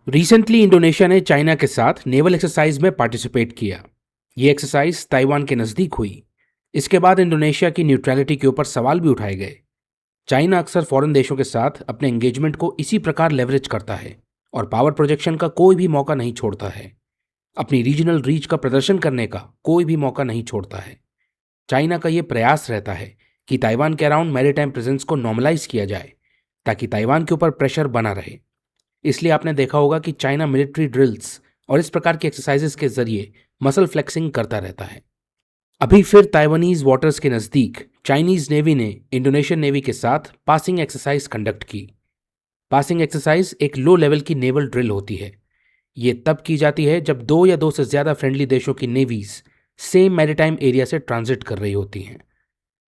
Recently Indonesia ने China के साथ नेवल एक्सरसाइज में पार्टिसिपेट किया। ये एक्सरसाइज ताइवान के नज़दीक हुई। इसके बाद इंडोनेशिया की न्यूट्रलिटी के ऊपर सवाल भी उठाए गए। चाइना अक्सर फॉरेन देशों के साथ अपने एंगेजमेंट को इसी प्रकार लेवरेज करता है और पावर प्रोजेक्शन का कोई भी मौका नहीं छोड़ता है। अपनी रीजनल रीच का प्रदर्शन करने का कोई भी मौका नहीं छोड़ता है। चाइना का ये प्रयास रहता है कि ताइवान के अराउंड मैरीटाइम प्रेजेंस को नॉर्मलाइज किया जाए ताकि ताइवान के ऊपर प्रेशर बना रहे। इसलिए आपने देखा होगा कि चाइना मिलिट्री ड्रिल्स और इस प्रकार की एक्सरसाइजेस के जरिए मसल फ्लेक्सिंग करता रहता है। अभी फिर ताइवानीज वाटर्स के नज़दीक चाइनीज नेवी ने इंडोनेशियन नेवी के साथ पासिंग एक्सरसाइज कंडक्ट की। पासिंग एक्सरसाइज एक लो लेवल की नेवल ड्रिल होती है। ये तब की जाती है जब दो या दो से ज़्यादा फ्रेंडली देशों की नेवीज सेम मैरीटाइम एरिया से ट्रांजिट कर रही होती हैं।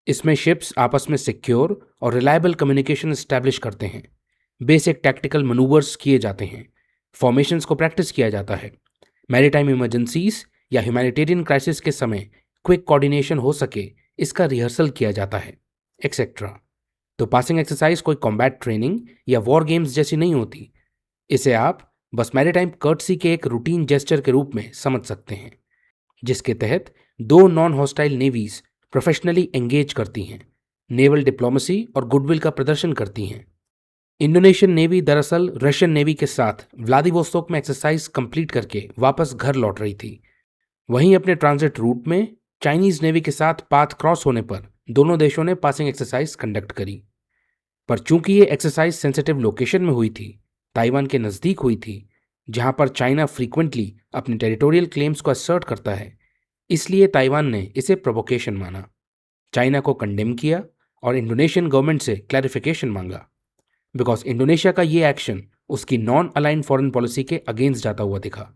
इसमें शिप्स आपस में सिक्योर और रिलायबल कम्युनिकेशन एस्टैब्लिश करते हैं। बेसिक टैक्टिकल मनूवर्स किए जाते हैं। फॉर्मेशंस को प्रैक्टिस किया जाता है। मैरीटाइम इमरजेंसीज या ह्यूमैनिटेरियन क्राइसिस के समय क्विक कोऑर्डिनेशन हो सके इसका रिहर्सल किया जाता है, एक्सेट्रा। तो पासिंग एक्सरसाइज कोई कॉम्बैट ट्रेनिंग या वॉर गेम्स जैसी नहीं होती। इसे आप बस मैरीटाइम कर्टसी के एक रूटीन जेस्चर के रूप में समझ सकते हैं, जिसके तहत दो non hostile navies professionally engage करती हैं, नेवल डिप्लोमेसी और गुडविल का प्रदर्शन करती हैं। इंडोनेशियन नेवी दरअसल रशियन नेवी के साथ व्लादिवोस्तोक में एक्सरसाइज कंप्लीट करके वापस घर लौट रही थी। वहीं अपने ट्रांजिट रूट में चाइनीज नेवी के साथ पाथ क्रॉस होने पर दोनों देशों ने पासिंग एक्सरसाइज कंडक्ट करी। पर चूंकि ये एक्सरसाइज सेंसिटिव लोकेशन में हुई थी, ताइवान के नज़दीक हुई थी, जहां पर चाइना फ्रीक्वेंटली अपने टेरिटोरियल क्लेम्स को असर्ट करता है, इसलिए ताइवान ने इसे प्रोवोकेशन माना, चाइना को कंडेम किया और इंडोनेशियन गवर्नमेंट से क्लैरिफिकेशन मांगा। बिकॉज इंडोनेशिया का ये एक्शन उसकी नॉन अलाइंड फॉरेन पॉलिसी के अगेंस्ट जाता हुआ दिखा।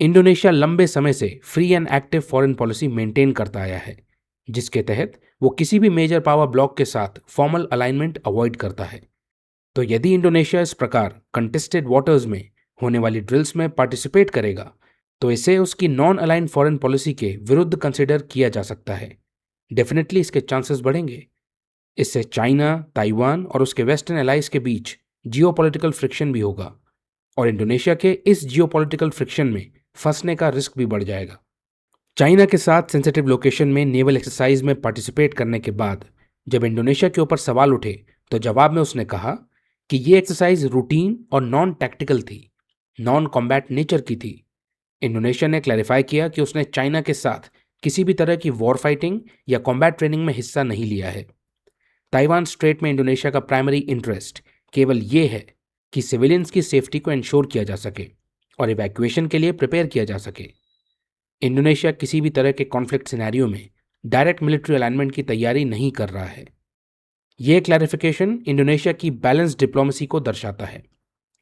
इंडोनेशिया लंबे समय से free and active foreign policy maintain करता आया है, जिसके तहत वो किसी भी मेजर पावर ब्लॉक के साथ फॉर्मल अलाइनमेंट अवॉइड करता है। तो यदि इंडोनेशिया इस प्रकार कंटेस्टेड वाटर्स में होने वाली ड्रिल्स में पार्टिसिपेट करेगा तो इसे उसकी नॉन अलाइंड फॉरेन पॉलिसी के विरुद्ध कंसिडर किया जा सकता है। डेफिनेटली इसके चांसेस बढ़ेंगे। इससे चाइना, ताइवान और उसके वेस्टर्न एलाइज के बीच जियोपॉलिटिकल फ्रिक्शन भी होगा और इंडोनेशिया के इस जियोपॉलिटिकल फ्रिक्शन में फंसने का रिस्क भी बढ़ जाएगा। चाइना के साथ सेंसिटिव लोकेशन में नेवल एक्सरसाइज में पार्टिसिपेट करने के बाद जब इंडोनेशिया के ऊपर सवाल उठे तो जवाब में उसने कहा कि ये एक्सरसाइज रूटीन और नॉन टैक्टिकल थी, नॉन कॉम्बैट नेचर की थी। इंडोनेशिया ने क्लैरिफाई किया कि उसने चाइना के साथ किसी भी तरह की वॉर फाइटिंग या कॉम्बैट ट्रेनिंग में हिस्सा नहीं लिया है। ताइवान स्ट्रेट में इंडोनेशिया का प्राइमरी इंटरेस्ट केवल ये है कि सिविलियंस की सेफ्टी को इंश्योर किया जा सके और इवैक्यूएशन के लिए प्रिपेयर किया जा सके। इंडोनेशिया किसी भी तरह के कॉन्फ्लिक्ट सिनेरियो में डायरेक्ट मिलिट्री अलाइनमेंट की तैयारी नहीं कर रहा है। यह क्लैरिफिकेशन इंडोनेशिया की बैलेंस डिप्लोमेसी को दर्शाता है,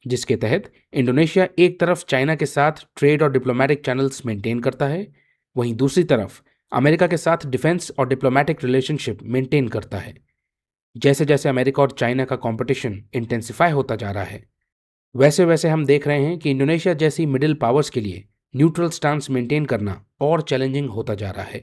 जिसके तहत इंडोनेशिया एक तरफ चाइना के साथ ट्रेड और डिप्लोमेटिक चैनल्स मेंटेन करता है, वहीं दूसरी तरफ अमेरिका के साथ डिफेंस और डिप्लोमेटिक रिलेशनशिप मेंटेन करता है। जैसे जैसे अमेरिका और चाइना का कंपटीशन इंटेंसिफाई होता जा रहा है, वैसे वैसे हम देख रहे हैं कि इंडोनेशिया जैसी मिडिल पावर्स के लिए न्यूट्रल स्टांस मेंटेन करना और चैलेंजिंग होता जा रहा है।